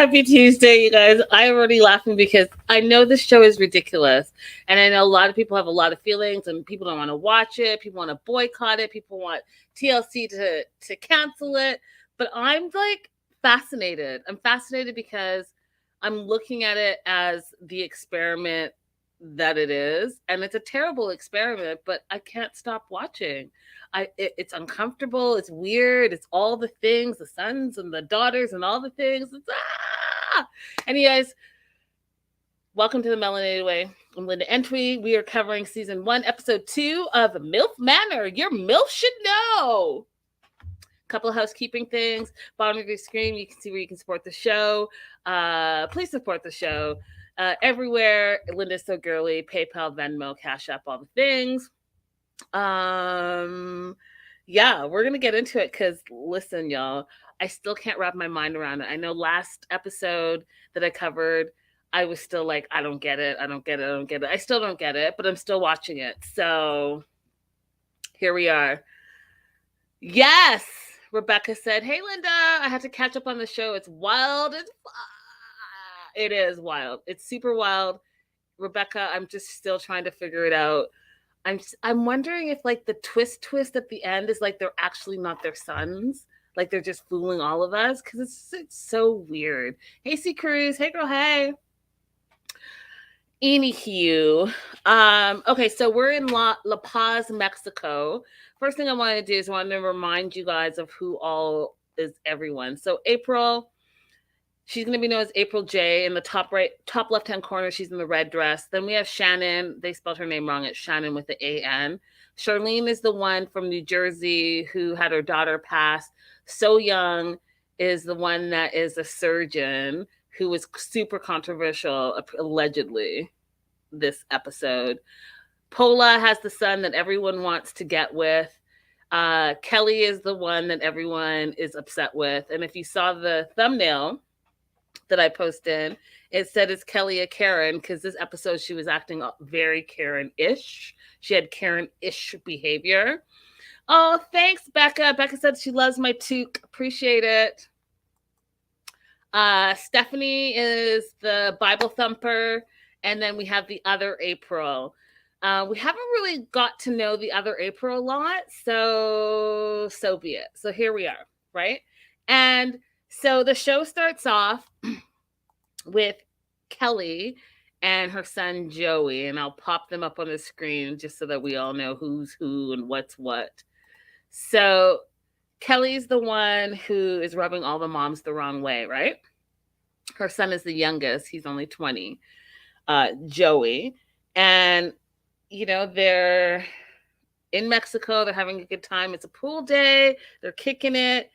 Happy Tuesday, you guys. I'm already laughing because I know this show is ridiculous. And I know a lot of people have a lot of feelings and people don't want to watch it. People want to boycott it. People want TLC to cancel it. But I'm like fascinated. I'm fascinated because I'm looking at it as the experiment that it is. And it's a terrible experiment, but I can't stop watching. It's uncomfortable, it's weird, it's all the things, the sons and the daughters and all the things. And you guys, welcome to the Melanated Way. I'm Linda Entry. We are covering season 1, episode 2 of Milf Manor. Your MILF should know. Couple of housekeeping things. Bottom of your screen, you can see where you can support the show. Please support the show. Everywhere, Linda's So Girly, PayPal, Venmo, Cash App, all the things. Yeah, we're gonna get into it because listen, y'all, I still can't wrap my mind around it. I know last episode that I covered, I was still like, I don't get it. I still don't get it, but I'm still watching it. So here we are. Yes, Rebecca said, "Hey Linda, I had to catch up on the show. It's wild. It is wild. It's super wild." Rebecca, I'm just still trying to figure it out. I'm wondering if like the twist at the end is like they're actually not their sons, like they're just fooling all of us because it's so weird. Hey, C Cruz, hey girl, hey. Anywho, okay, so we're in La Paz, Mexico. First thing I want to do is I want to remind you guys of who all is everyone. So April. She's going to be known as April J. In the top left-hand corner, she's in the red dress. Then we have Shannon. They spelled her name wrong. It's Shannon with the A-N. Charlene is the one from New Jersey who had her daughter pass. So Young is the one that is a surgeon who was super controversial, allegedly, this episode. Pola has the son that everyone wants to get with. Kelly is the one that everyone is upset with. And if you saw the thumbnail that I posted, it said it's Kelly a Karen because this episode she was acting very Karen-ish. She had Karen-ish behavior. Oh, thanks, Becca. Becca said she loves my toque. Appreciate it. Stephanie is the Bible thumper, and then we have the other April. We haven't really got to know the other April a lot, so be it. So here we are, right? And so the show starts off with Kelly and her son Joey, and I'll pop them up on the screen just so that we all know who's who and what's what. So Kelly's the one who is rubbing all the moms the wrong way, right? Her son is the youngest. He's only 20, Joey. And, you know, they're in Mexico. They're having a good time. It's a pool day. They're kicking it.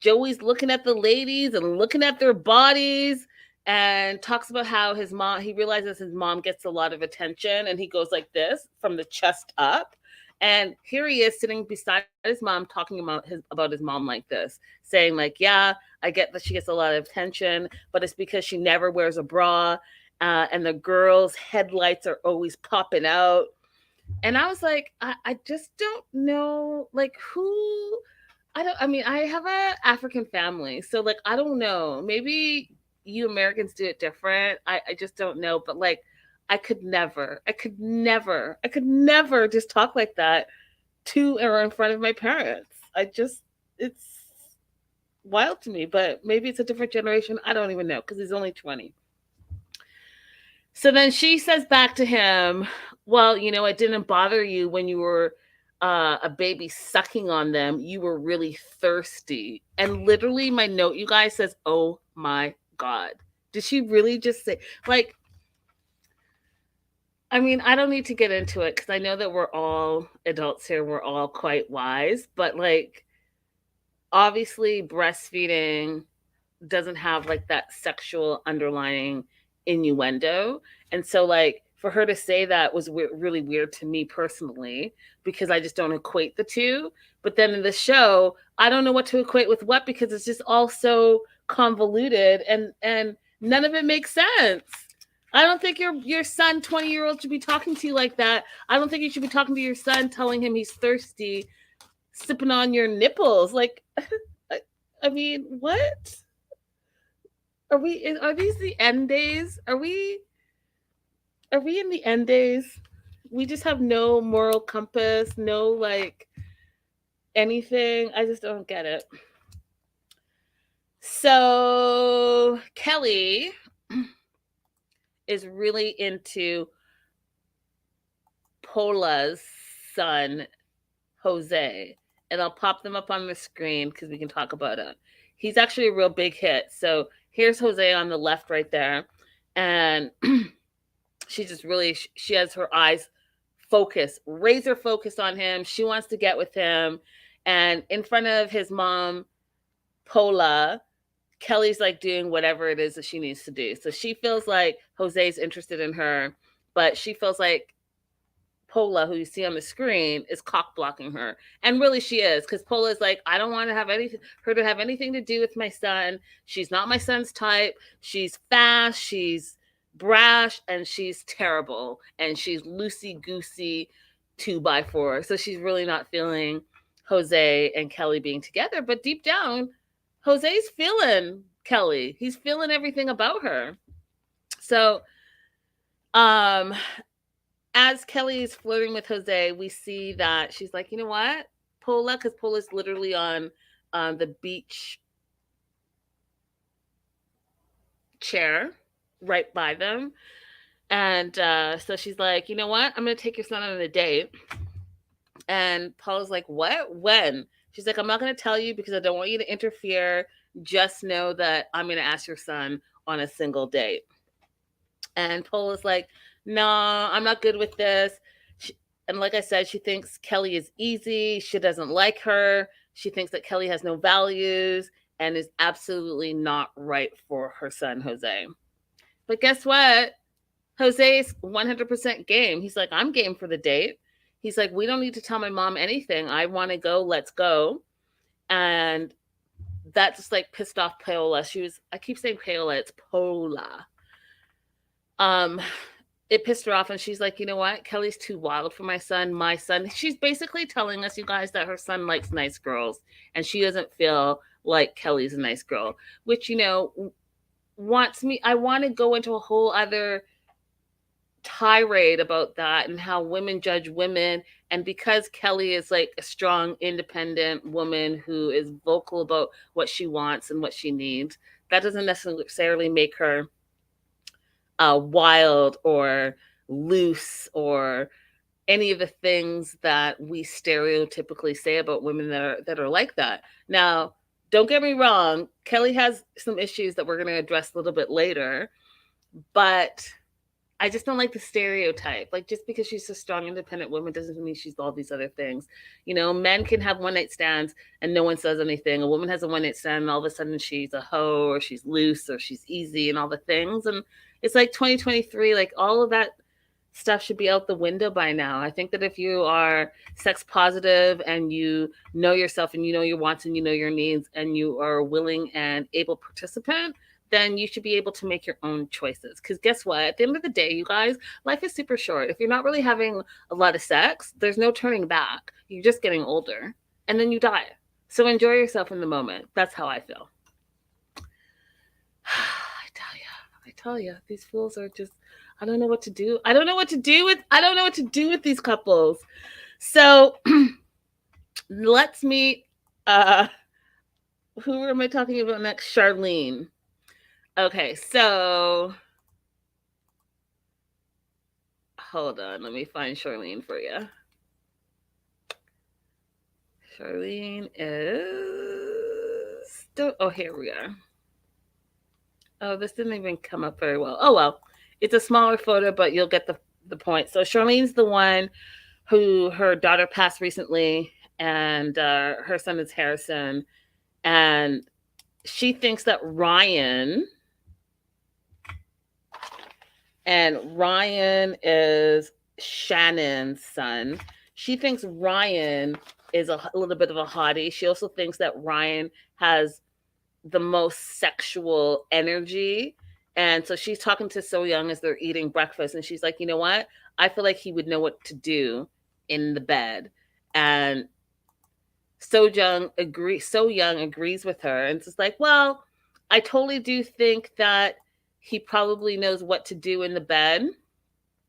Joey's looking at the ladies and looking at their bodies and talks about how his mom, he realizes his mom gets a lot of attention and he goes like this from the chest up. And here he is sitting beside his mom talking about his mom like this, saying like, yeah, I get that she gets a lot of attention, but it's because she never wears a bra and the girls' headlights are always popping out. And I was like, I just don't know, like who, I mean, I have an African family, so like, I don't know, maybe you Americans do it different. I just don't know, but like, I could never just talk like that to or in front of my parents. It's wild to me, but maybe it's a different generation. I don't even know because he's only 20. So then she says back to him, well, you know, it didn't bother you when you were a baby sucking on them. You were really thirsty. And literally my note, you guys, says, oh my God. Did she really just say, like, I mean, I don't need to get into it because I know that we're all adults here. We're all quite wise. But like, obviously breastfeeding doesn't have like that sexual underlying innuendo. And so like for her to say that was really weird to me personally, because I just don't equate the two. But then in the show, I don't know what to equate with what, because it's just all so convoluted and none of it makes sense. I don't think your son, 20-year-old, should be talking to you like that. I don't think you should be talking to your son, telling him he's thirsty, sipping on your nipples. Like, I mean, what? Are these the end days? Are we in the end days? We just have no moral compass, no like anything. I just don't get it. So Kelly is really into Pola's son, Jose. And I'll pop them up on the screen because we can talk about it. He's actually a real big hit. So here's Jose on the left right there. And she just really, she has her eyes focus, razor focus on him. She wants to get with him. And in front of his mom, Pola, Kelly's like doing whatever it is that she needs to do. So she feels like Jose's interested in her, but she feels like Pola, who you see on the screen, is cock blocking her. And really she is, because Pola is like, I don't want to have her to have anything to do with my son. She's not my son's type. She's fast, she's brash, and she's terrible. And she's loosey goosey 2x4. So she's really not feeling Jose and Kelly being together. But deep down, Jose's feeling Kelly. He's feeling everything about her. So um as Kelly is flirting with Jose, we see that she's like, you know what, Pola, because Pola's literally on the beach chair right by them. And so she's like, you know what, I'm going to take your son on a date. And Paula's like, what? When? She's like, I'm not going to tell you because I don't want you to interfere. Just know that I'm going to ask your son on a single date. And Paula's like, no, I'm not good with this. And like I said, she thinks Kelly is easy. She doesn't like her. She thinks that Kelly has no values and is absolutely not right for her son, Jose. But guess what? Jose's 100% game. He's like, I'm game for the date. He's like, we don't need to tell my mom anything. I want to go. Let's go. And that just like pissed off Paola. I keep saying Paola, it's Pola. Um, it pissed her off, and she's like, you know what, Kelly's too wild for my son. She's basically telling us, you guys, that her son likes nice girls and she doesn't feel like Kelly's a nice girl, which, you know, I want to go into a whole other tirade about that and how women judge women. And because Kelly is like a strong independent woman who is vocal about what she wants and what she needs, that doesn't necessarily make her wild or loose or any of the things that we stereotypically say about women that are like that. Now, don't get me wrong, Kelly has some issues that we're going to address a little bit later, but I just don't like the stereotype. Like, just because she's a strong, independent woman doesn't mean she's all these other things. You know, men can have one night stands and no one says anything. A woman has a one night stand and all of a sudden she's a hoe or she's loose or she's easy and all the things. And it's like 2023, like all of that stuff should be out the window by now. I think that if you are sex positive and you know yourself and you know your wants and you know your needs and you are a willing and able participant, then you should be able to make your own choices. Because guess what? At the end of the day, you guys, life is super short. If you're not really having a lot of sex, there's no turning back. You're just getting older and then you die. So enjoy yourself in the moment. That's how I feel. I tell you, these fools are just, I don't know what to do. I don't know what to do with these couples. So let's meet, who am I talking about next? Charlene. Okay, so hold on. Let me find Charlene for you. Charlene is... Oh, here we are. Oh, this didn't even come up very well. Oh, well. It's a smaller photo, but you'll get the point. So Charlene's the one who her daughter passed recently, and her son is Harrison. And she thinks that Ryan is Shannon's son. She thinks Ryan is a little bit of a hottie. She also thinks that Ryan has the most sexual energy. And so she's talking to So Young as they're eating breakfast. And she's like, you know what? I feel like he would know what to do in the bed. And So Young agrees with her. And it's just like, well, I totally do think that he probably knows what to do in the bed.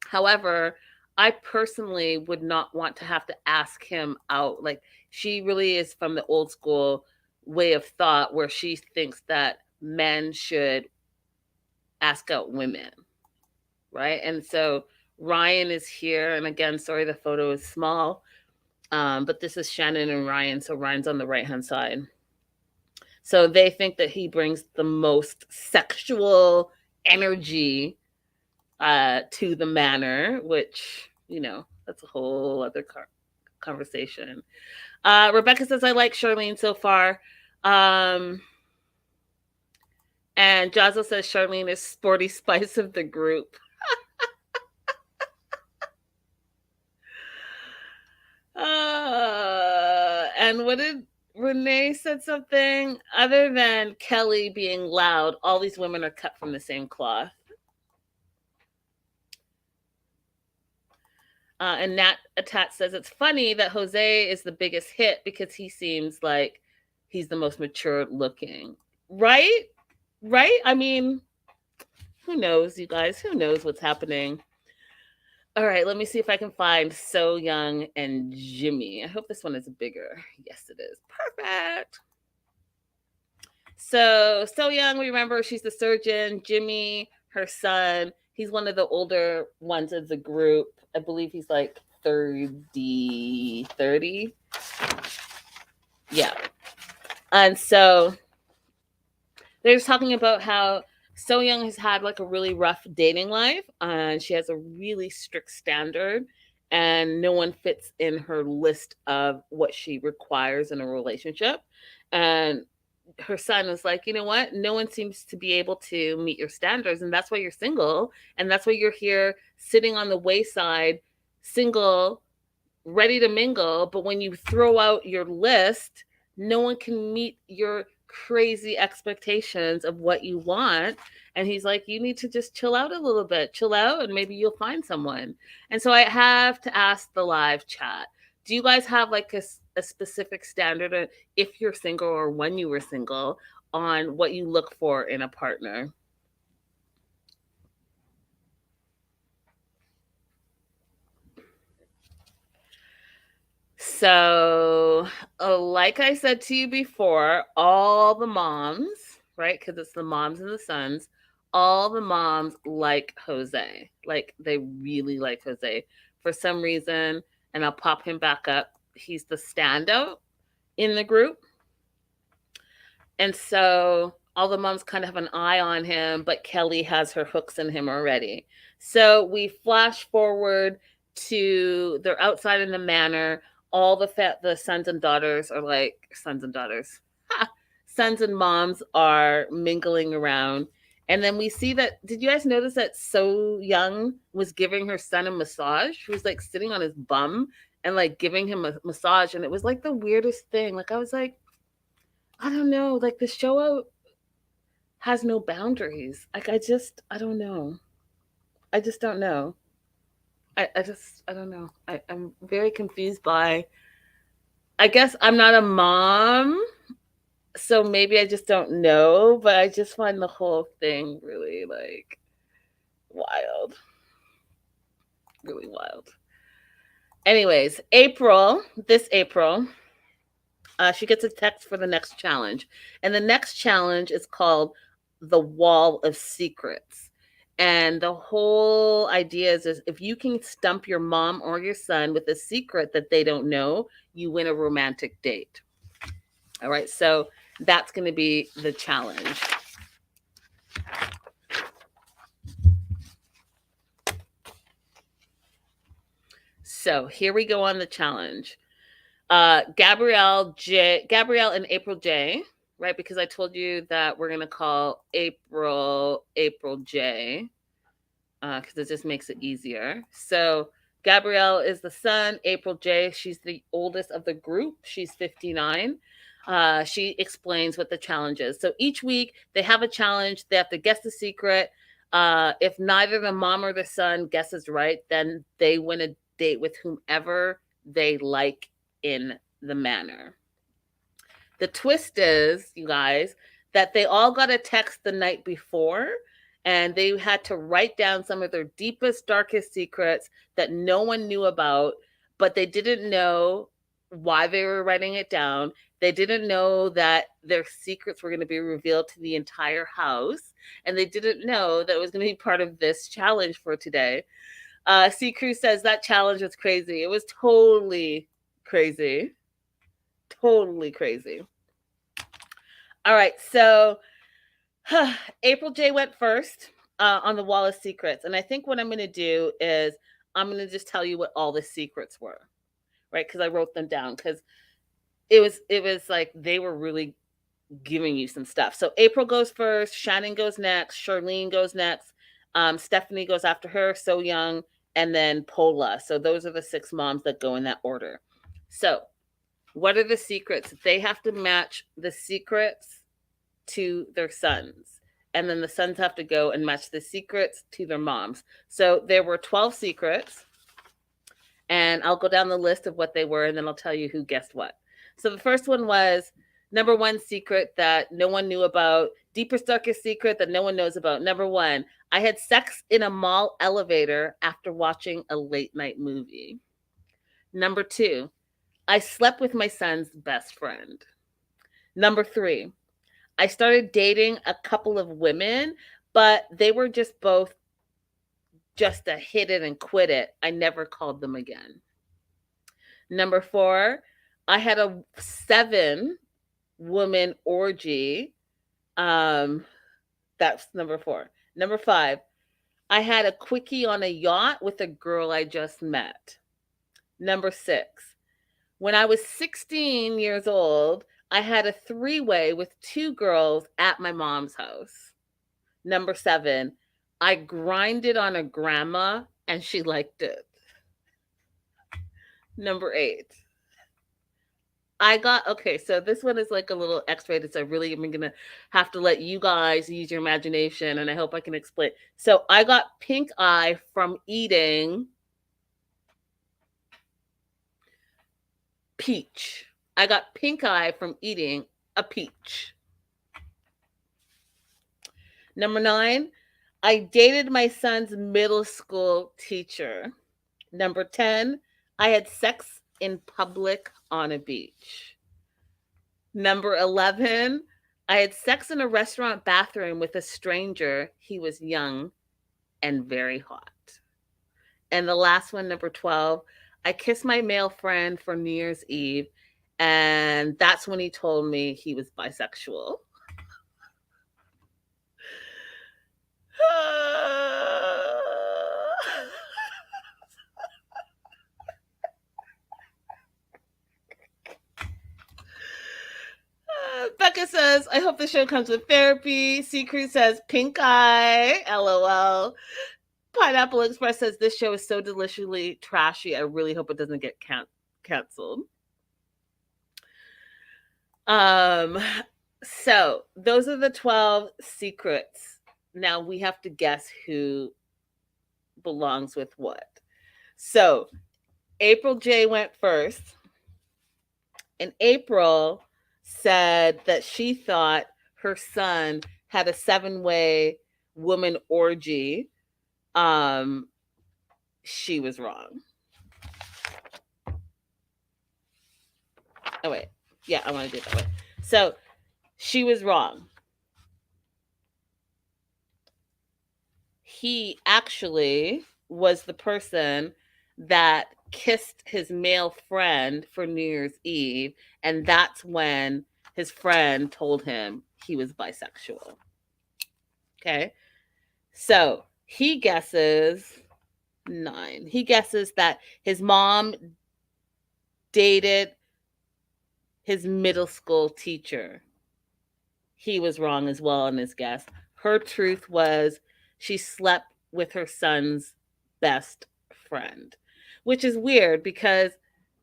However, I personally would not want to have to ask him out. Like, she really is from the old school way of thought where she thinks that men should ask out women, right? And so Ryan is here. And again, sorry, the photo is small. But this is Shannon and Ryan. So Ryan's on the right hand side. So they think that he brings the most sexual energy to the manor, which, you know, that's a whole other conversation. Rebecca says, I like Charlene so far. And Jazzo says Charlene is sporty spice of the group. And what did Renee said something other than Kelly being loud? All these women are cut from the same cloth. And Nat Atat says it's funny that Jose is the biggest hit because he seems like he's the most mature looking. Right? Right? I mean, who knows, you guys? Who knows what's happening? All right, let me see if I can find So Young and Jimmy. I hope this one is bigger. Yes, it is. Perfect. So Young, remember, she's the surgeon. Jimmy, her son, he's one of the older ones of the group. I believe he's like 30. Yeah. And so they're just talking about how So Young has had like a really rough dating life, and she has a really strict standard, and no one fits in her list of what she requires in a relationship. And her son was like, you know what? No one seems to be able to meet your standards, and that's why you're single, and that's why you're here sitting on the wayside, single, ready to mingle. But when you throw out your list, no one can meet your crazy expectations of what you want. And he's like, you need to just chill out a little bit, chill out, and maybe you'll find someone. And so I have to ask the live chat, do you guys have like a specific standard if you're single or when you were single on what you look for in a partner? So, like I said to you before, all the moms, right? Because it's the moms and the sons, all the moms like Jose. Like, they really like Jose for some reason. And I'll pop him back up. He's the standout in the group. And so all the moms kind of have an eye on him, but Kelly has her hooks in him already. So we flash forward to they're outside in the manor. All the sons and daughters are like sons and daughters. Sons and moms are mingling around. And then we see that, did you guys notice that So Young was giving her son a massage? She was like sitting on his bum and like giving him a massage. And it was like the weirdest thing. Like, I was like, I don't know. Like, the show has no boundaries. Like, I don't know. I just don't know. I don't know. I'm very confused by, I guess I'm not a mom, so maybe I just don't know, but I just find the whole thing really like wild. Really wild. Anyways, this April, she gets a text for the next challenge. And the next challenge is called the Wall of Secrets. And the whole idea is if you can stump your mom or your son with a secret that they don't know, you win a romantic date. All right, so that's going to be the challenge. So here we go on the challenge. Gabrielle and April J, right? Because I told you that we're gonna call April J, because it just makes it easier. So Gabrielle is the son. April J, she's the oldest of the group. She's 59. She explains what the challenge is. So each week they have a challenge. They have to guess the secret. If neither the mom or the son guesses right, then they win a date with whomever they like in the manor. The twist is, you guys, that they all got a text the night before, and they had to write down some of their deepest, darkest secrets that no one knew about, but they didn't know why they were writing it down. They didn't know that their secrets were going to be revealed to the entire house, and they didn't know that it was going to be part of this challenge for today. C. Cruz says that challenge was crazy. It was totally crazy. Totally crazy. All right, so April J went first on the wall of secrets. And I think what I'm going to do is I'm going to just tell you what all the secrets were, right? Because I wrote them down because it was like they were really giving you some stuff. So April goes first, Shannon goes next, Charlene goes next, Stephanie goes after her, So Young, and then Pola. So those are the 6 moms that go in that order. So what are the secrets? They have to match the secrets to their sons. And then the sons have to go and match the secrets to their moms. So there were 12 secrets. And I'll go down the list of what they were, and then I'll tell you who guessed what. So the first one was number 1 secret that no one knew about. Deepest, darkest secret that no one knows about. Number 1, I had sex in a mall elevator after watching a late night movie. Number 2, I slept with my son's best friend. Number 3, I started dating a couple of women, but they were just both just a hit it and quit it. I never called them again. Number 4, I had a 7-woman orgy. That's number 4. Number 5, I had a quickie on a yacht with a girl I just met. Number 6, when I was 16 years old, I had a 3-way with 2 girls at my mom's house. Number 7, I grinded on a grandma and she liked it. Number 8, okay, so this one is like a little X-rated, so I really am going to have to let you guys use your imagination, and I hope I can explain. So I got pink eye from eating peach. I got pink eye from eating a peach. Number 9, I dated my son's middle school teacher. Number 10, I had sex in public on a beach. Number 11, I had sex in a restaurant bathroom with a stranger. He was young and very hot. And the last one, number 12, I kissed my male friend for New Year's Eve, and that's when he told me he was bisexual. Becca says, I hope the show comes with therapy. Secret says, pink eye. LOL. Pineapple Express says, this show is so deliciously trashy. I really hope it doesn't get canceled. So those are the 12 secrets. Now we have to guess who belongs with what. So April J went first, and April said that she thought her son had a 7-way woman orgy. She was wrong. Oh wait, yeah, I want to do it that way. So she was wrong. He actually was the person that kissed his male friend for New Year's Eve, and that's when his friend told him he was bisexual. Okay, so he guesses 9. He guesses that his mom dated his middle school teacher. He was wrong as well in his guess. Her truth was she slept with her son's best friend, which is weird because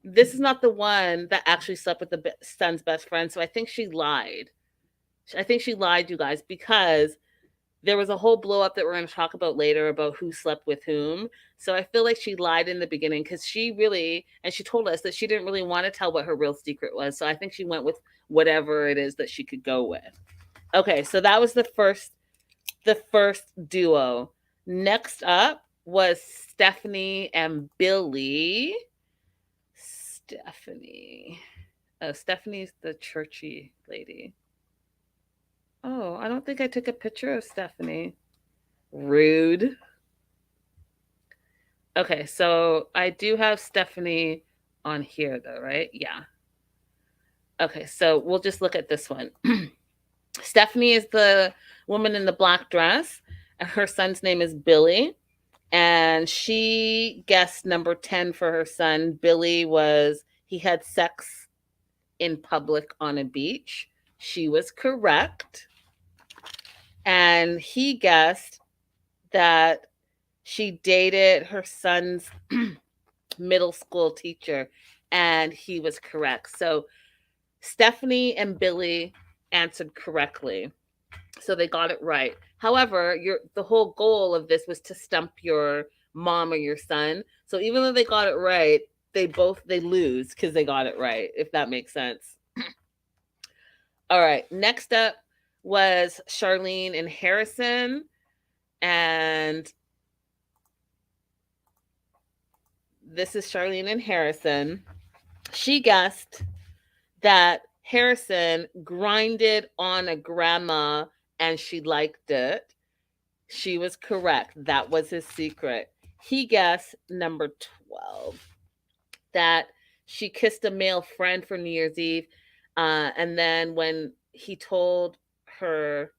this is not the one that actually slept with the son's best friend. So I think she lied. I think she lied, you guys, because there was a whole blow up that we're going to talk about later about who slept with whom. So I feel like she lied in the beginning because she really, and she told us that she didn't really want to tell what her real secret was. So I think she went with whatever it is that she could go with. Okay, so that was the first duo. Next up was Stephanie and Billy. Stephanie. Oh, Stephanie's the churchy lady. Oh, I don't think I took a picture of Stephanie. Rude. Okay, so I do have Stephanie on here though, right? Yeah. Okay, so we'll just look at this one. Stephanie is the woman in the black dress, and her son's name is Billy. And she guessed number 10 for her son. Billy was, he had sex in public on a beach. She was correct. And he guessed that she dated her son's middle school teacher, and he was correct. So Stephanie and Billy answered correctly. So they got it right. However, the whole goal of this was to stump your mom or your son. So even though they got it right, they lose because they got it right, if that makes sense. All right. Next up was Charlene and Harrison. And this is Charlene and Harrison. She guessed that Harrison grinded on a grandma and she liked it. She was correct. That was his secret. He guessed number 12, that she kissed a male friend for New Year's Eve. And then when he told her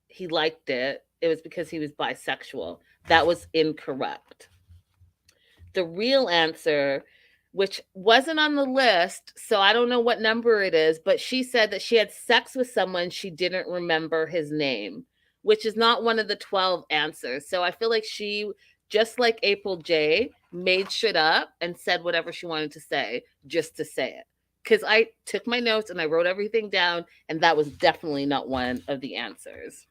he liked it, it was because he was bisexual. That was incorrect. The real answer, which wasn't on the list, so I don't know what number it is, but she said that she had sex with someone she didn't remember his name, which is not one of the 12 answers. So I feel like she, just like April J, made shit up and said whatever she wanted to say just to say it. Because I took my notes and I wrote everything down, and that was definitely not one of the answers.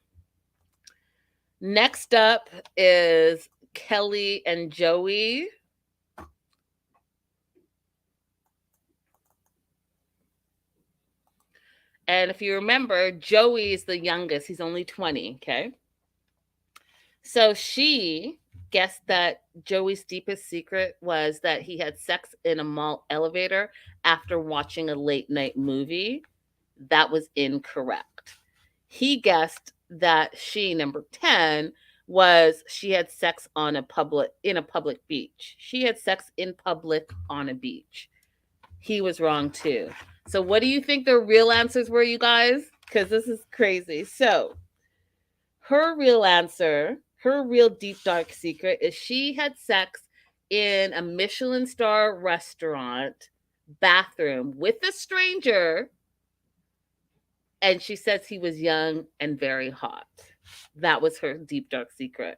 Next up is Kelly and Joey. And if you remember, Joey is the youngest. He's only 20, okay? So she guessed that Joey's deepest secret was that he had sex in a mall elevator after watching a late night movie. That was incorrect. He guessed that she, number 10, was she had sex in a public beach. She had sex in public on a beach. He was wrong too. So what do you think the real answers were, you guys? Because this is crazy. So her real answer, her real deep dark secret, is she had sex in a Michelin star restaurant bathroom with a stranger, and she says he was young and very hot. That was her deep dark secret.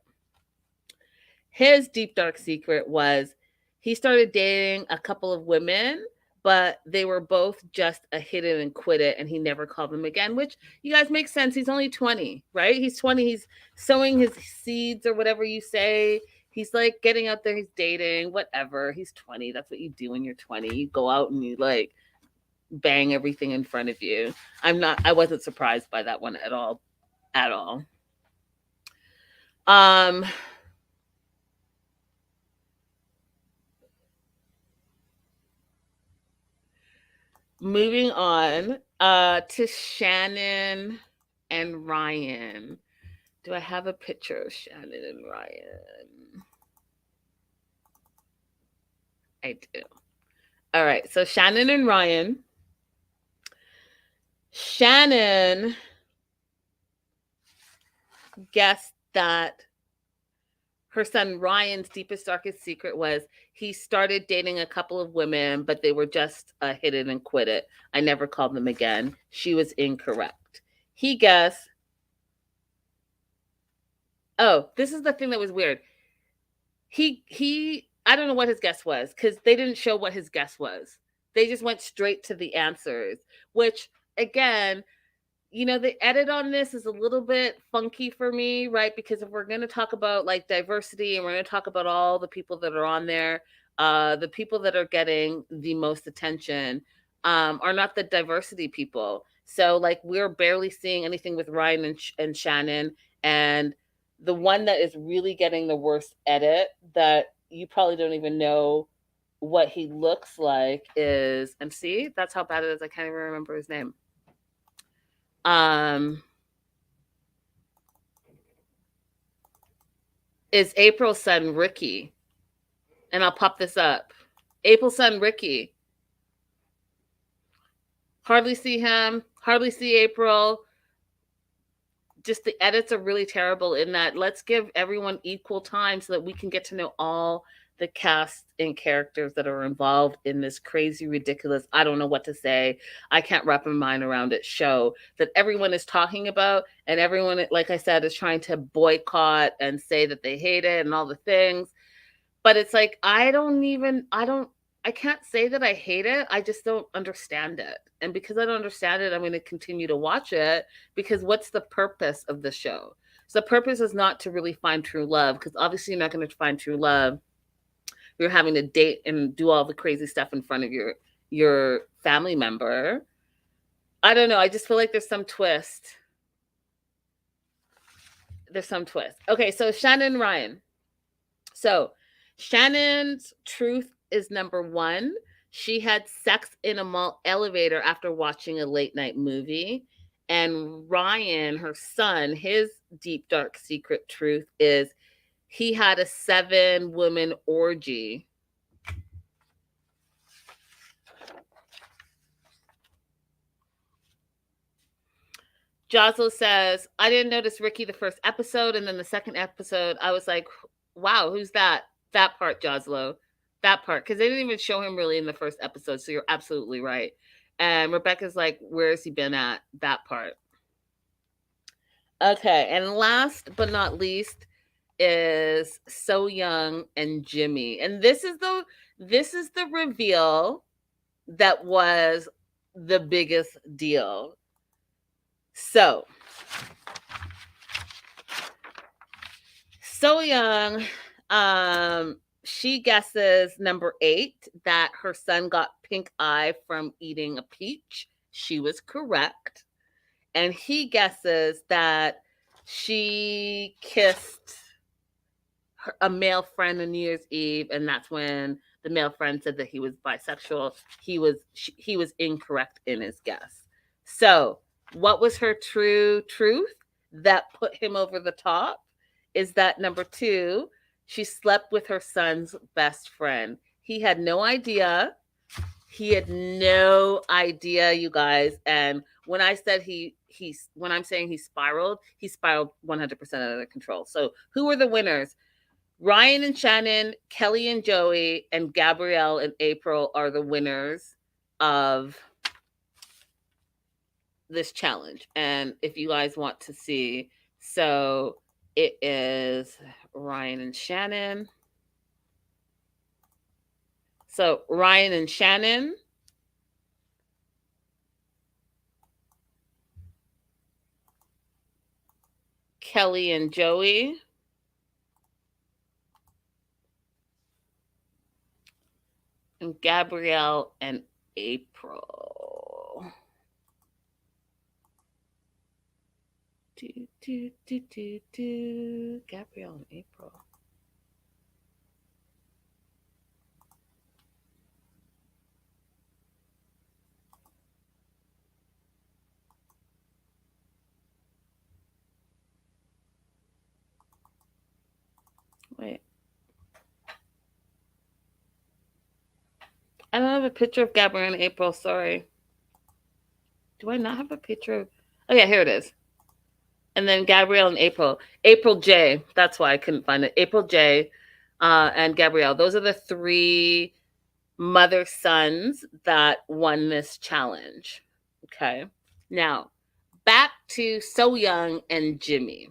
His deep dark secret was he started dating a couple of women, but they were both just a hit it and quit it, and he never called them again, which, you guys, makes sense. He's only 20, right? He's 20. He's sowing his seeds, or whatever you say. He's like getting out there. He's dating, whatever. He's 20. That's what you do when you're 20. You go out and you like bang everything in front of you. I wasn't surprised by that one at all. At all. Moving on to Shannon and Ryan. Do I have a picture of Shannon and Ryan? I do. All right, so Shannon and Ryan. Shannon guessed that her son Ryan's deepest, darkest secret was he started dating a couple of women, but they were just a hit it and quit it. I never called them again. She was incorrect. He guessed. Oh, this is the thing that was weird. I don't know what his guess was, because they didn't show what his guess was. They just went straight to the answers, which, again, the edit on this is a little bit funky for me, right? Because if we're going to talk about like diversity, and we're going to talk about all the people that are on there, the people that are getting the most attention are not the diversity people. So like we're barely seeing anything with Ryan and Shannon, and the one that is really getting the worst edit that you probably don't even know what he looks like is, and see, that's how bad it is. I can't even remember his name. Is April's son Ricky, and I'll pop this up. April's son Ricky. Hardly see him. Hardly see April. Just the edits are really terrible in that. Let's give everyone equal time so that we can get to know all the cast and characters that are involved in this crazy, ridiculous, I don't know what to say, I can't wrap my mind around it show that everyone is talking about, and everyone, like I said, is trying to boycott and say that they hate it and all the things. But it's like, I can't say that I hate it. I just don't understand it. And because I don't understand it, I'm going to continue to watch it, because what's the purpose of the show? So the purpose is not to really find true love, because obviously you're not going to find true love. You're having to date and do all the crazy stuff in front of your family member. I don't know. I just feel like there's some twist. Okay, so Shannon and Ryan. So Shannon's truth is number one. She had sex in a mall elevator after watching a late night movie. And Ryan, her son, his deep, dark secret truth is he had a 7-woman orgy. Joslo says, I didn't notice Ricky the first episode, and then the second episode, I was like, wow, who's that? That part, Joslo. That part. Because they didn't even show him really in the first episode, so you're absolutely right. And Rebecca's like, where has he been at? That part. Okay, and last but not least is So Young and Jimmy. And this is the reveal that was the biggest deal. So Young, she guesses number 8 that her son got pink eye from eating a peach. She was correct. And he guesses that she kissed a male friend on New Year's Eve, and that's when the male friend said that he was bisexual. He was incorrect in his guess. So, what was her true truth that put him over the top? Is that number 2, she slept with her son's best friend. He had no idea. He had no idea, you guys. And when I said when I'm saying he spiraled 100% out of control. So who were the winners? Ryan and Shannon, Kelly and Joey, and Gabrielle and April are the winners of this challenge. And if you guys want to see, so it is Ryan and Shannon. So Ryan and Shannon, Kelly and Joey, and Gabrielle and April. Gabrielle and April. Wait. I don't have a picture of Gabrielle and April, sorry. Do I not have a picture of... Oh, yeah, here it is. And then Gabrielle and April. April J. That's why I couldn't find it. April J. And Gabrielle. Those are the 3 mother sons that won this challenge. Okay. Now, back to So Young and Jimmy.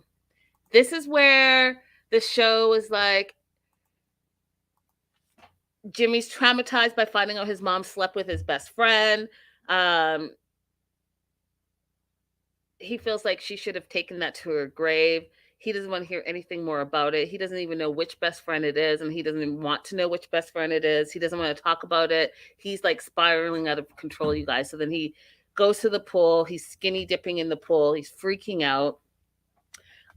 This is where the show is like, Jimmy's traumatized by finding out his mom slept with his best friend. He feels like she should have taken that to her grave. He doesn't want to hear anything more about it. He doesn't even know which best friend it is, and he doesn't even want to know which best friend it is. He doesn't want to talk about it. He's like spiraling out of control, you guys. So then he goes to the pool. He's skinny dipping in the pool. He's freaking out.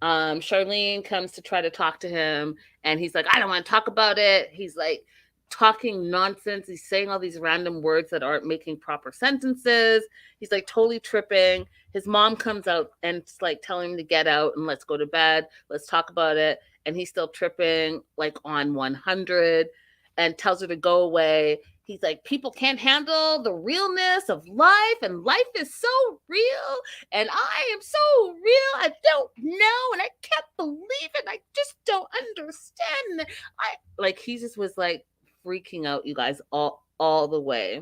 Charlene comes to try to talk to him, and he's like, I don't want to talk about it. He's like talking nonsense. He's saying all these random words that aren't making proper sentences. He's like totally tripping. His mom comes out and it's like telling him to get out and let's go to bed. Let's talk about it. And he's still tripping like on 100 and tells her to go away. He's like, people can't handle the realness of life, and life is so real, and I am so real. I don't know, and I can't believe it. I just don't understand. He just was like freaking out, you guys, all the way.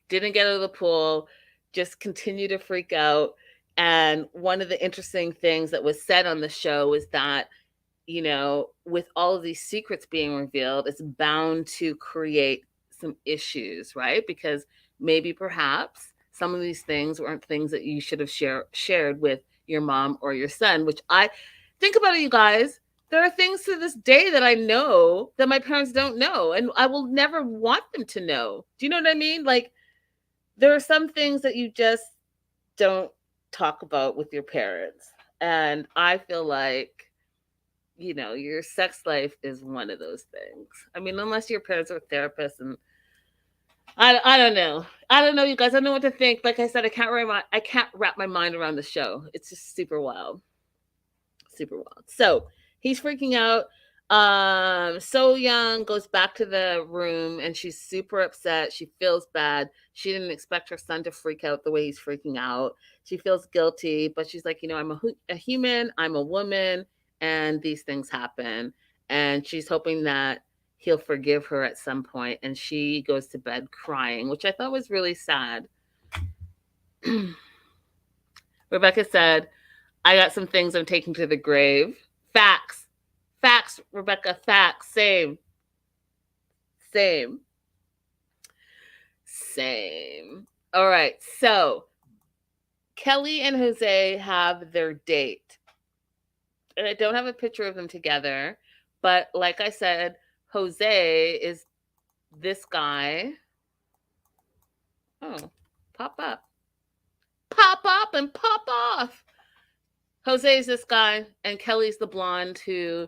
Didn't get out of the pool, just continued to freak out. And one of the interesting things that was said on the show was that, you know, with all of these secrets being revealed, it's bound to create some issues, right? Because maybe perhaps some of these things weren't things that you should have shared with your mom or your son, which I think about it, you guys. There are things to this day that I know that my parents don't know, and I will never want them to know. Do you know what I mean? Like, there are some things that you just don't talk about with your parents. And I feel like, you know, your sex life is one of those things. I mean, unless your parents are therapists, and I don't know. I don't know, you guys. I don't know what to think. Like I said, I can't wrap my mind around the show. It's just super wild. Super wild. So he's freaking out. So Young goes back to the room and she's super upset. She feels bad. She didn't expect her son to freak out the way he's freaking out. She feels guilty, but she's like, you know, I'm a human, I'm a woman, and these things happen. And she's hoping that he'll forgive her at some point. And she goes to bed crying, which I thought was really sad. Rebecca said, I got some things I'm taking to the grave. Facts. Facts, Rebecca. Facts. Same. All right. So Kelly and Jose have their date. And I don't have a picture of them together. But like I said, Jose is this guy. Oh, pop up. Pop up and pop off. Jose is this guy, and Kelly's the blonde who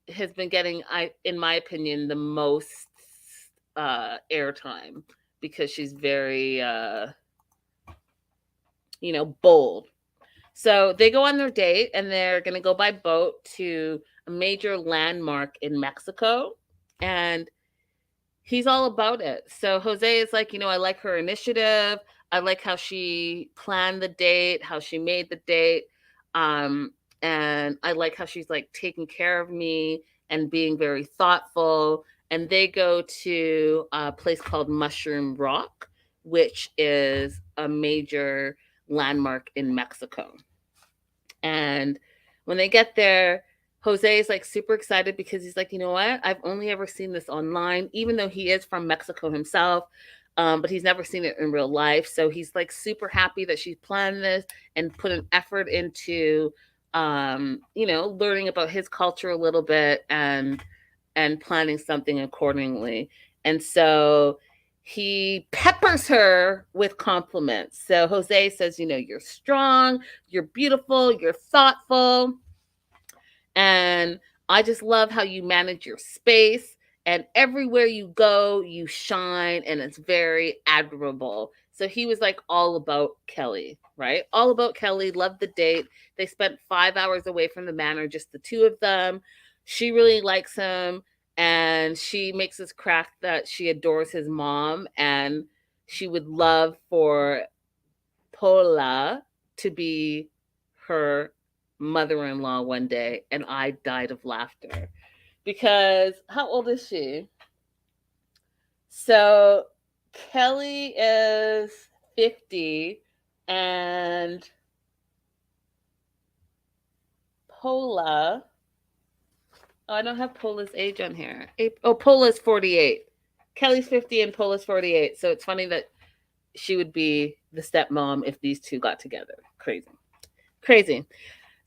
has been getting, in my opinion, the most airtime because she's very, bold. So they go on their date, and they're going to go by boat to a major landmark in Mexico, and he's all about it. So Jose is like, I like her initiative. I like how she planned the date, how she made the date. And I like how she's like taking care of me and being very thoughtful. And they go to a place called Mushroom Rock, which is a major landmark in Mexico. And when they get there, Jose is like super excited because he's like, you know what? I've only ever seen this online, even though he is from Mexico himself. But he's never seen it in real life. So he's like super happy that she's planned this and put an effort into, learning about his culture a little bit and planning something accordingly. And so he peppers her with compliments. So Jose says, you're strong, you're beautiful, you're thoughtful. And I just love how you manage your space. And everywhere you go, you shine, and it's very admirable. So he was like all about Kelly, right? All about Kelly, loved the date. They spent 5 hours away from the manor, just the two of them. She really likes him, and she makes this crack that she adores his mom, and she would love for Paula to be her mother-in-law one day. And I died of laughter. Because how old is she? So Kelly is 50 and Paula, I don't have Paula's age on here. Paula's 48. Kelly's 50 and Paula's 48. So it's funny that she would be the stepmom if these two got together. Crazy.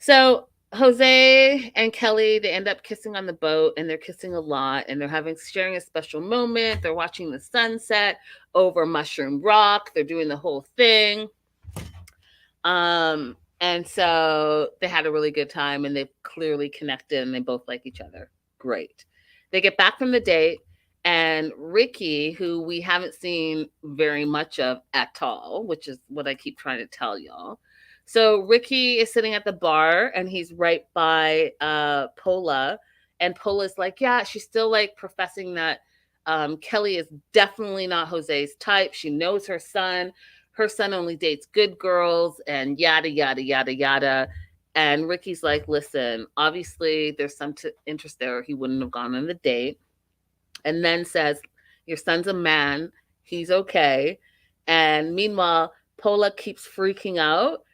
So Jose and Kelly, they end up kissing on the boat, and they're kissing a lot, and they're sharing a special moment. They're watching the sunset over Mushroom Rock. They're doing the whole thing. And so they had a really good time, and they clearly connected, and they both like each other. Great. They get back from the date, and Ricky, who we haven't seen very much of at all, which is what I keep trying to tell y'all. So Ricky is sitting at the bar, and he's right by Pola, and Pola's like, yeah, she's still like professing that Kelly is definitely not Jose's type. She knows her son only dates good girls and yada yada yada yada. And Ricky's like, listen, obviously there's some interest there, or he wouldn't have gone on the date. And then says, your son's a man, he's okay. And meanwhile, Pola keeps freaking out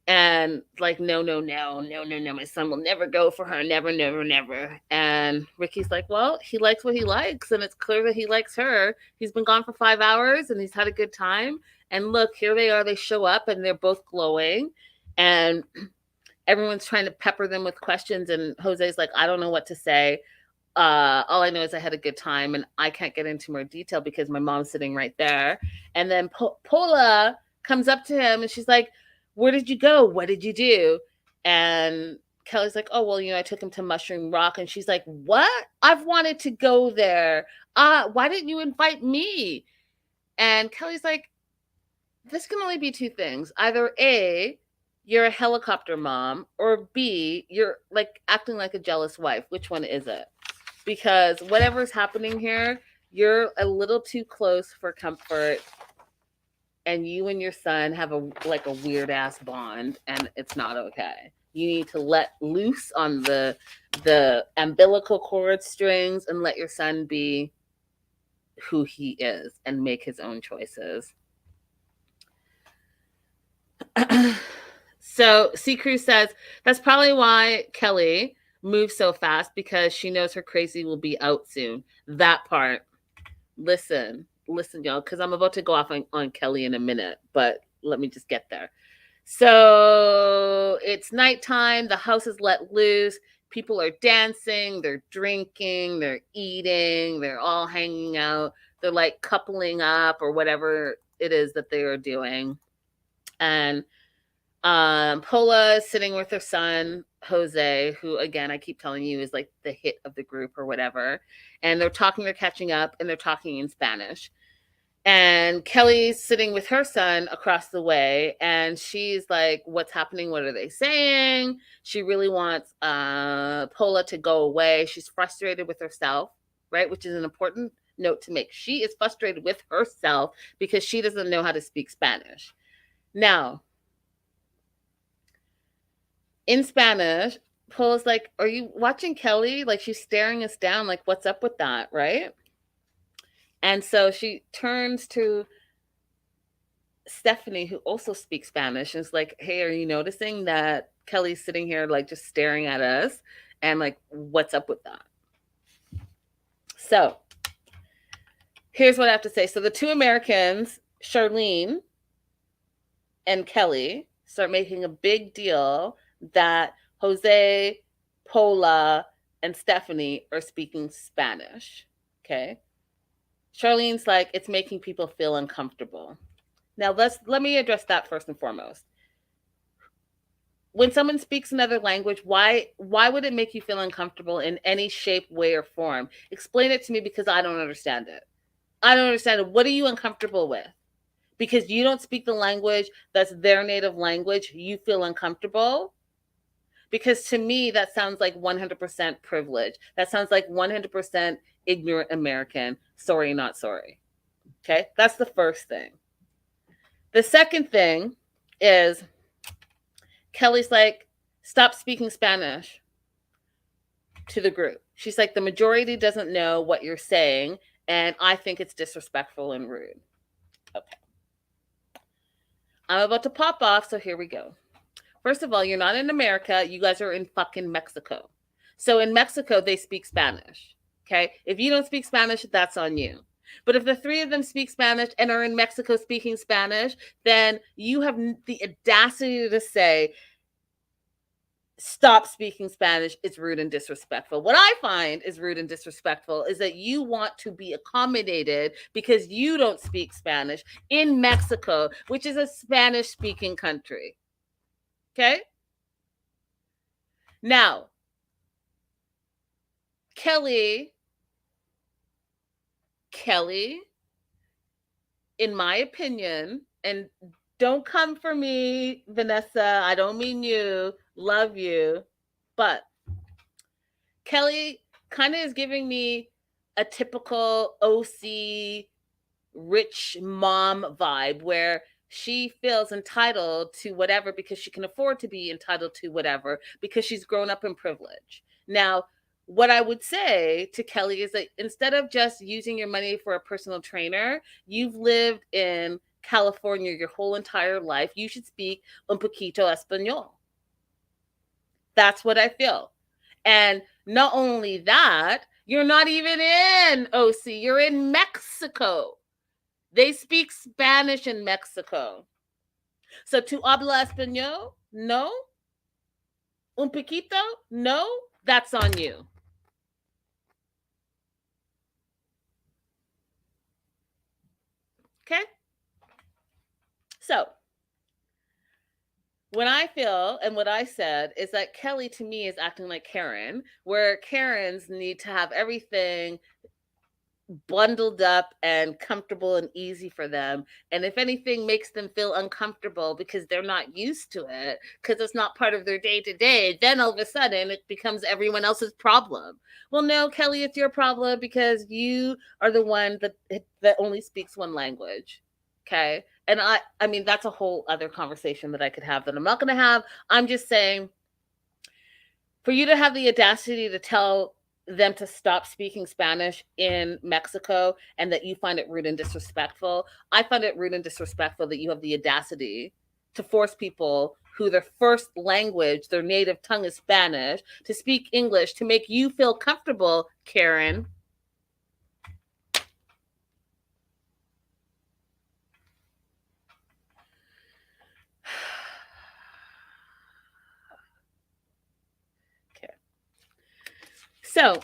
and like, no, no, no, no, no, no, my son will never go for her, never, never, never. And Ricky's like, well, he likes what he likes, and it's clear that he likes her. He's been gone for 5 hours, and he's had a good time. And look, here they are. They show up, and they're both glowing, and everyone's trying to pepper them with questions. And Jose's like, I don't know what to say. All I know is I had a good time, and I can't get into more detail because my mom's sitting right there. And then Pola comes up to him, and she's like, where did you go? What did you do? And Kelly's like, oh, well, I took him to Mushroom Rock. And she's like, what? I've wanted to go there. Why didn't you invite me? And Kelly's like, this can only be two things. Either A, you're a helicopter mom, or B, you're like acting like a jealous wife. Which one is it? Because whatever's happening here, you're a little too close for comfort, and you and your son have a weird ass bond, and it's not okay. You need to let loose on the umbilical cord strings and let your son be who he is and make his own choices. So C. Cruz says that's probably why Kelly moves so fast, because she knows her crazy will be out soon. That part. Listen, y'all, because I'm about to go off on Kelly in a minute, but let me just get there. So it's nighttime. The house is let loose. People are dancing. They're drinking. They're eating. They're all hanging out. They're like coupling up or whatever it is that they are doing. And Pola is sitting with her son, Jose, who, again, I keep telling you is like the hit of the group or whatever. And they're catching up, and they're talking in Spanish. And Kelly's sitting with her son across the way, and she's like, what's happening? What are they saying? She really wants Pola to go away. She's frustrated with herself, right? Which is an important note to make. She is frustrated with herself because she doesn't know how to speak Spanish. Now, in Spanish, Pola's like, are you watching Kelly? Like, she's staring us down. Like, what's up with that, right? And so she turns to Stephanie, who also speaks Spanish, and is like, hey, are you noticing that Kelly's sitting here, like, just staring at us? And, like, what's up with that? So here's what I have to say. So the two Americans, Charlene and Kelly, start making a big deal that Jose, Pola, and Stephanie are speaking Spanish. Okay. Charlene's like, it's making people feel uncomfortable. Now let me address that first and foremost. When someone speaks another language, why would it make you feel uncomfortable in any shape, way, or form? Explain it to me, because I don't understand it. I don't understand it. What are you uncomfortable with? Because you don't speak the language that's their native language, you feel uncomfortable? Because to me, that sounds like 100% privilege. That sounds like 100% ignorant American. Sorry, not sorry. Okay, that's the first thing. The second thing is Kelly's like, stop speaking Spanish to the group. She's like, the majority doesn't know what you're saying, and I think it's disrespectful and rude. Okay. I'm about to pop off, so here we go. First of all, you're not in America. You guys are in fucking Mexico. So in Mexico, they speak Spanish. Okay? If you don't speak Spanish, that's on you. But if the three of them speak Spanish and are in Mexico speaking Spanish, then you have the audacity to say stop speaking Spanish, it's rude and disrespectful. What I find is rude and disrespectful is that you want to be accommodated because you don't speak Spanish in Mexico, which is a Spanish speaking country. Okay? Now, Kelly, in my opinion, and don't come for me, Vanessa, I don't mean you, love you, but Kelly kind of is giving me a typical OC rich mom vibe where she feels entitled to whatever because she can afford to be entitled to whatever because she's grown up in privilege. Now, what I would say to Kelly is that instead of just using your money for a personal trainer, you've lived in California your whole entire life. You should speak un poquito español. That's what I feel. And not only that, you're not even in OC, you're in Mexico. They speak Spanish in Mexico. So to habla español, no. Un poquito, no. That's on you. Okay? So, when I feel and what I said is that Kelly to me is acting like Karen, where Karens need to have everything bundled up and comfortable and easy for them. And if anything makes them feel uncomfortable because they're not used to it, because it's not part of their day to day, then all of a sudden it becomes everyone else's problem. Well, no, Kelly, it's your problem because you are the one that only speaks one language. Okay. And I mean, that's a whole other conversation that I could have that I'm not going to have. I'm just saying, for you to have the audacity to tell them to stop speaking Spanish in Mexico and that you find it rude and disrespectful, I find it rude and disrespectful that you have the audacity to force people who their first language, their native tongue is Spanish, to speak English to make you feel comfortable, Karen. Okay. So,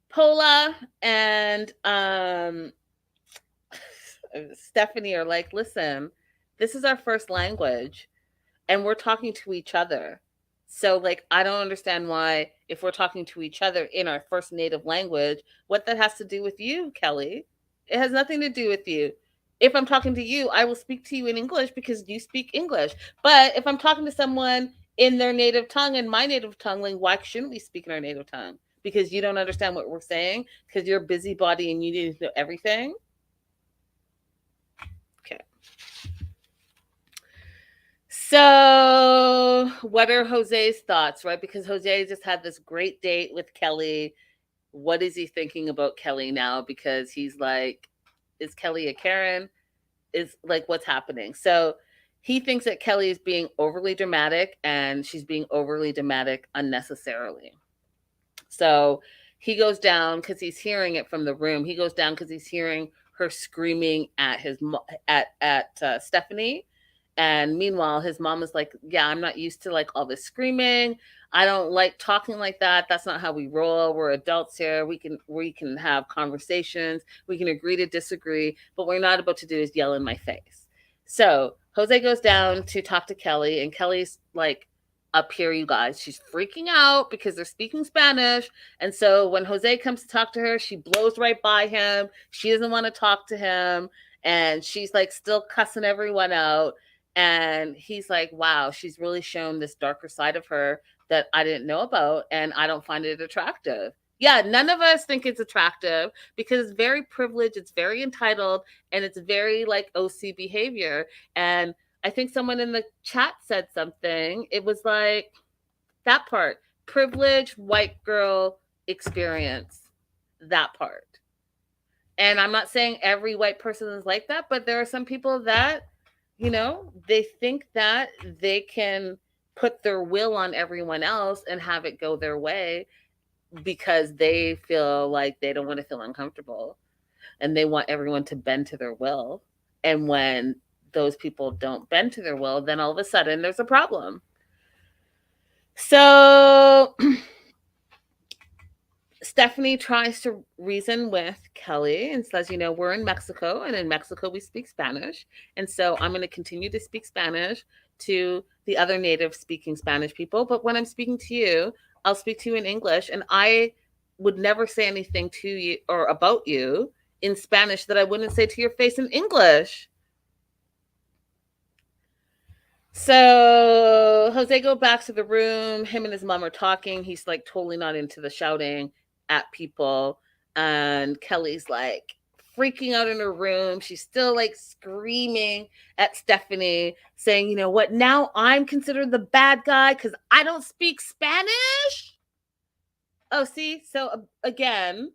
Paula and Stephanie are like, listen, this is our first language and we're talking to each other. So, like, I don't understand why, if we're talking to each other in our first native language, what that has to do with you, Kelly. It has nothing to do with you. If I'm talking to you, I will speak to you in English because you speak English. But if I'm talking to someone in their native tongue, in my native tongue, like, why shouldn't we speak in our native tongue? Because you don't understand what we're saying? Because you're a busybody and you need to know everything? Okay. So, what are Jose's thoughts, right? Because Jose just had this great date with Kelly. What is he thinking about Kelly now? Because he's like, is Kelly a Karen? Is like, what's happening? So, he thinks that Kelly is being overly dramatic and she's being overly dramatic unnecessarily. So, he goes down because he's hearing it from the room. He goes down because he's hearing her screaming at Stephanie. And meanwhile, his mom is like, yeah, I'm not used to like all this screaming. I don't like talking like that. That's not how we roll. We're adults here. We can have conversations. We can agree to disagree. But what we're not about to do is yell in my face. So Jose goes down to talk to Kelly, and Kelly's like, up here, you guys. She's freaking out because they're speaking Spanish. And so when Jose comes to talk to her, she blows right by him. She doesn't want to talk to him. And she's like still cussing everyone out. And he's like, wow, she's really shown this darker side of her that I didn't know about. And I don't find it attractive. Yeah, none of us think it's attractive because it's very privileged, it's very entitled, and it's very like OC behavior. And I think someone in the chat said something. It was like that part, privileged white girl experience, that part. And I'm not saying every white person is like that, but there are some people that, they think that they can put their will on everyone else and have it go their way because they feel like they don't want to feel uncomfortable and they want everyone to bend to their will. And when those people don't bend to their will, then all of a sudden there's a problem. So Stephanie tries to reason with Kelly and says, you know, we're in Mexico, and in Mexico we speak Spanish. And so I'm going to continue to speak Spanish to the other native speaking Spanish people. But when I'm speaking to you, I'll speak to you in English. And I would never say anything to you or about you in Spanish that I wouldn't say to your face in English. So Jose goes back to the room. Him and his mom are talking. He's like totally not into the shouting at people. And Kelly's like freaking out in her room. She's still like screaming at Stephanie, saying, you know what, now I'm considered the bad guy because I don't speak Spanish. Oh, see? So again,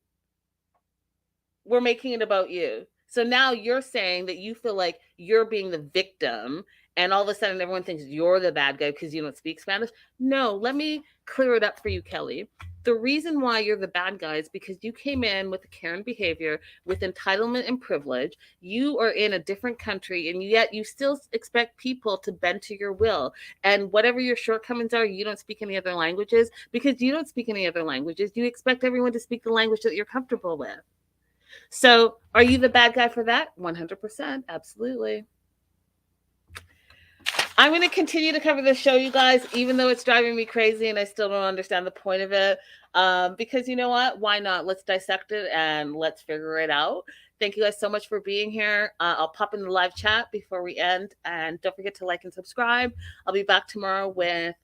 we're making it about you. So now you're saying that you feel like you're being the victim, and all of a sudden everyone thinks you're the bad guy because you don't speak Spanish. No, let me clear it up for you, Kelly. The reason why you're the bad guy is because you came in with Karen behavior, with entitlement and privilege. You are in a different country, and yet you still expect people to bend to your will. And whatever your shortcomings are, you don't speak any other languages. Because you don't speak any other languages, you expect everyone to speak the language that you're comfortable with. So are you the bad guy for that? 100%. Absolutely. I'm going to continue to cover this show, you guys, even though it's driving me crazy and I still don't understand the point of it. Because you know what? Why not? Let's dissect it and let's figure it out. Thank you guys so much for being here. I'll pop in the live chat before we end. And don't forget to like and subscribe. I'll be back tomorrow with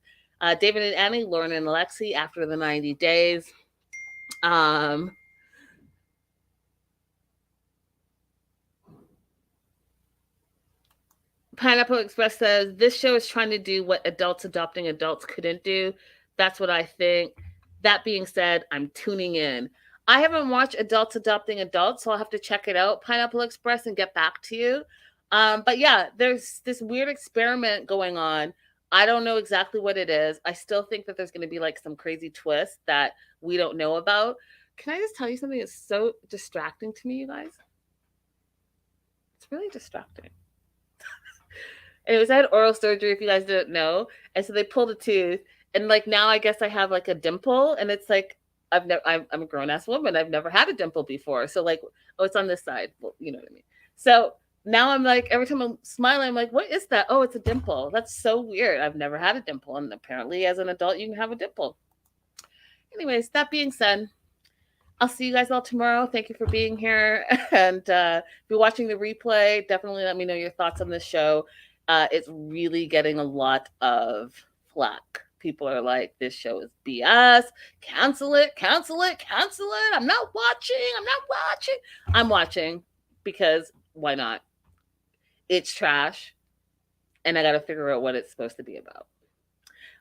David and Annie, Lauren and Alexi after the 90 days. Pineapple Express says, this show is trying to do what adults adopting adults couldn't do. That's what I think. That being said, I'm tuning in. I haven't watched Adults Adopting Adults, so I'll have to check it out, Pineapple Express, and get back to you. But yeah, there's this weird experiment going on. I don't know exactly what it is. I still think that there's going to be like some crazy twist that we don't know about. Can I just tell you something that's so distracting to me, you guys? It's really distracting. Anyways, I had oral surgery, if you guys didn't know. And so they pulled a tooth. And like now I guess I have like a dimple. And it's like, I'm a grown ass woman. I've never had a dimple before. So like, oh, it's on this side. Well, you know what I mean? So now I'm like, every time I'm smiling, I'm like, what is that? Oh, it's a dimple. That's so weird. I've never had a dimple. And apparently as an adult, you can have a dimple. Anyways, that being said, I'll see you guys all tomorrow. Thank you for being here. And if you're watching the replay, definitely let me know your thoughts on this show. It's really getting a lot of flack. People are like, this show is BS. Cancel it, cancel it, cancel it. I'm not watching. I'm watching because why not? It's trash. And I got to figure out what it's supposed to be about.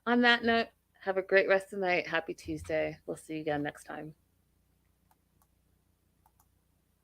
On that note, have a great rest of the night. Happy Tuesday. We'll see you again next time.